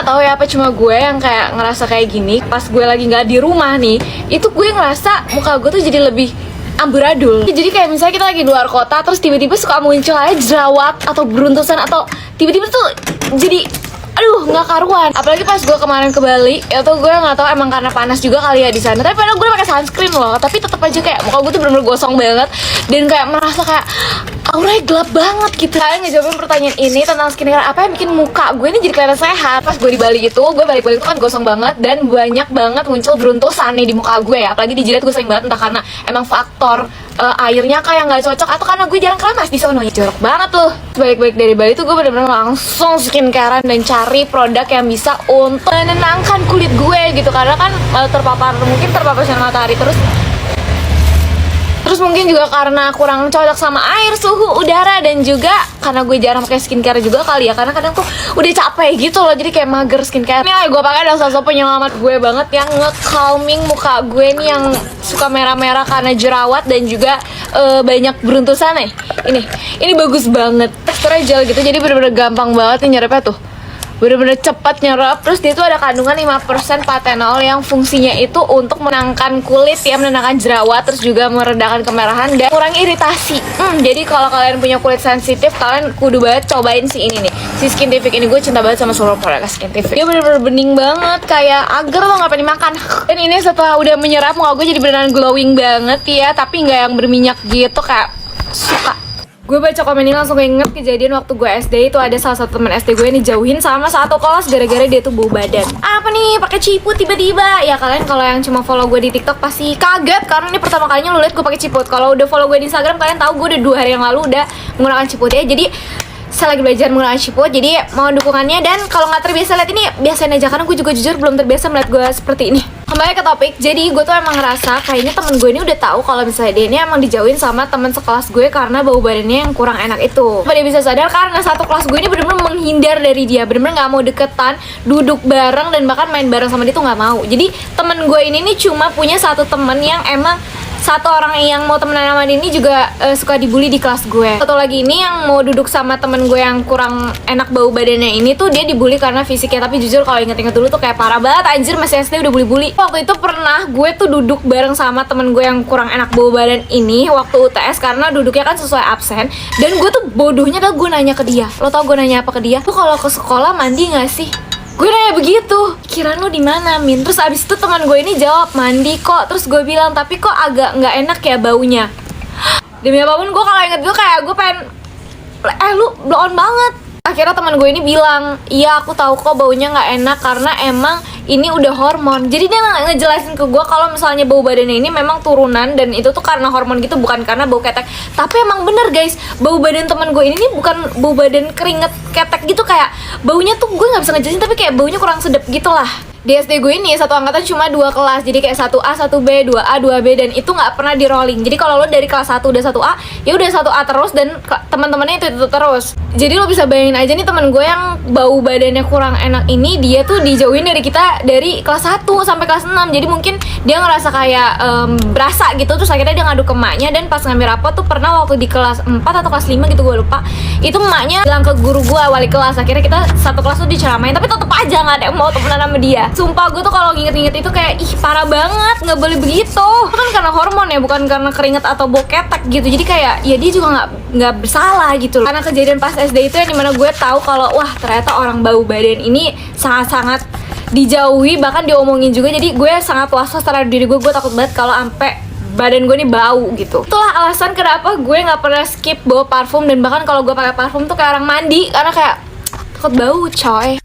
tahu ya apa cuma gue yang kayak ngerasa kayak gini. Pas gue lagi nggak di rumah nih, itu gue ngerasa muka gue tuh jadi lebih amburadul. Jadi kayak misalnya kita lagi di luar kota, terus tiba-tiba suka muncul aja jerawat atau beruntusan, atau tiba-tiba tuh jadi aduh nggak karuan. Apalagi pas gue kemarin ke Bali, itu gue nggak tahu emang karena panas juga kali ya di sana. Tapi padahal gue pakai sunscreen loh, tapi tetap aja kayak muka gue tuh bener-bener gosong banget dan kayak merasa kayak auranya gelap banget gitu. Kalian ngejawabin pertanyaan ini tentang skincare apa yang bikin muka gue ini jadi kelihatan sehat. Pas gue di Bali itu, gue balik-balik itu kan gosong banget dan banyak banget muncul beruntusan nih di muka gue ya. Apalagi di jidat gue sering banget, entah karena emang faktor airnya kayak nggak cocok atau karena gue jarang keramas di sono. Jorok banget loh. Balik-balik dari Bali tuh gue bener-bener langsung skincarean dan cari produk yang bisa untuk menenangkan kulit gue gitu, karena kan mungkin terpapar sinar matahari terus mungkin juga karena kurang cocok sama air, suhu udara, dan juga karena gue jarang pakai skincare juga kali ya, karena kadang tuh udah capek gitu loh, jadi kayak mager skincare. Ini yang gue pakai adalah salah satu penyelamat gue banget yang nge-calming muka gue nih yang suka merah-merah karena jerawat dan juga banyak beruntusan nih. Ini bagus banget, teksturnya gel gitu, jadi bener-bener gampang banget nih nyerapnya tuh. Bener-bener cepat nyerap. Terus dia tuh ada kandungan 5% patenol yang fungsinya itu untuk menenangkan kulit ya, menenangkan jerawat, terus juga meredakan kemerahan dan kurangi iritasi. Jadi kalau kalian punya kulit sensitif, kalian kudu banget cobain si ini nih, si Skintific ini. Gue cinta banget sama seluruh produk Skintific. Dia bener-bener bening banget, kayak agar lo nggak pengen dimakan. Dan ini setelah udah menyerap, muka gue jadi beneran glowing banget ya, tapi nggak yang berminyak gitu, kayak suka. Gue baca komen ini langsung inget kejadian waktu gue SD. Itu ada salah satu teman SD gue yang dijauhin sama satu kelas gara-gara dia tuh bau badan. Apa nih pakai ciput tiba-tiba? Ya kalian kalau yang cuma follow gue di TikTok pasti kaget, karena ini pertama kalinya lu lihat gue pakai ciput. Kalau udah follow gue di Instagram, kalian tahu gue udah 2 hari yang lalu udah menggunakan ciput ya. Jadi saya lagi belajar menggunakan ciput, jadi mau dukungannya. Dan kalau nggak terbiasa lihat ini, biasain aja, karena gue juga jujur belum terbiasa melihat gue seperti ini. Kembali ke topik, jadi gue tuh emang ngerasa kayaknya temen gue ini udah tahu kalau misalnya dia ini emang dijauhin sama temen sekelas gue karena bau badannya yang kurang enak itu. Dia bisa sadar karena satu kelas gue ini bener-bener menghindar dari dia, bener-bener nggak mau deketan, duduk bareng, dan bahkan main bareng sama dia tuh nggak mau. Jadi temen gue ini nih cuma punya satu temen yang emang satu orang yang mau temenan sama dia ini juga suka dibully di kelas gue. Satu lagi ini yang mau duduk sama temen gue yang kurang enak bau badannya ini tuh dia dibully karena fisiknya. Tapi jujur kalau inget-inget dulu tuh kayak parah banget, anjir, masih SD udah bully-bully. Waktu itu pernah gue tuh duduk bareng sama temen gue yang kurang enak bau badan ini waktu UTS, karena duduknya kan sesuai absen. Dan gue tuh bodohnya adalah gue nanya ke dia. Lo tau gue nanya apa ke dia? Tuh kalau ke sekolah mandi gak sih? Gue nanya begitu, kiraan lo di mana, Min? Terus abis itu teman gue ini jawab mandi kok. Terus gue bilang, tapi kok agak nggak enak ya baunya. Demi apapun gue kalau inget itu kayak gue pengen lu blow on banget. Akhirnya teman gue ini bilang, iya aku tahu kok baunya nggak enak karena emang ini udah hormon. Jadi dia ngejelasin ke gue kalau misalnya bau badannya ini memang turunan dan itu tuh karena hormon gitu, bukan karena bau ketek. Tapi emang bener guys, bau badan teman gue ini nih bukan bau badan keringet ketek gitu, kayak baunya tuh gue nggak bisa ngejelasin, tapi kayak baunya kurang sedap gitu lah. Di SD gue ini satu angkatan cuma 2 kelas, jadi kayak 1A, 1B, 2A, 2B, dan itu nggak pernah di rolling. Jadi kalau lo dari kelas 1 udah 1A, ya udah 1A terus, dan teman-temannya itu terus. Jadi lo bisa bayangin aja nih teman gue yang bau badannya kurang enak ini, dia tuh dijauhin dari kita dari kelas 1 sampai kelas 6. Jadi mungkin dia ngerasa kayak berasa gitu, terus akhirnya dia ngadu ke emaknya. Dan pas ngambil rapot tuh pernah waktu di kelas 4 atau kelas 5 gitu, gue lupa, itu emaknya bilang ke guru gue, wali kelas. Akhirnya kita satu kelas tuh diceramain, tapi tetep aja nggak ada yang mau temenan sama dia. Sumpah gue tuh kalau nginget-nginget itu kayak ih parah banget, nggak boleh begitu. Itu kan karena hormon ya, bukan karena keringet atau bau ketek gitu. Jadi kayak ya dia juga nggak bersalah gitu loh. Karena kejadian pas SD itu yang dimana gue tahu kalau wah ternyata orang bau badan ini sangat-sangat dijauhi, bahkan diomongin juga. Jadi gue sangat was-was terhadap diri gue takut banget kalau sampai badan gue nih bau gitu. Itulah alasan kenapa gue nggak pernah skip bawa parfum, dan bahkan kalau gue pakai parfum tuh kayak orang mandi, karena kayak takut bau coy.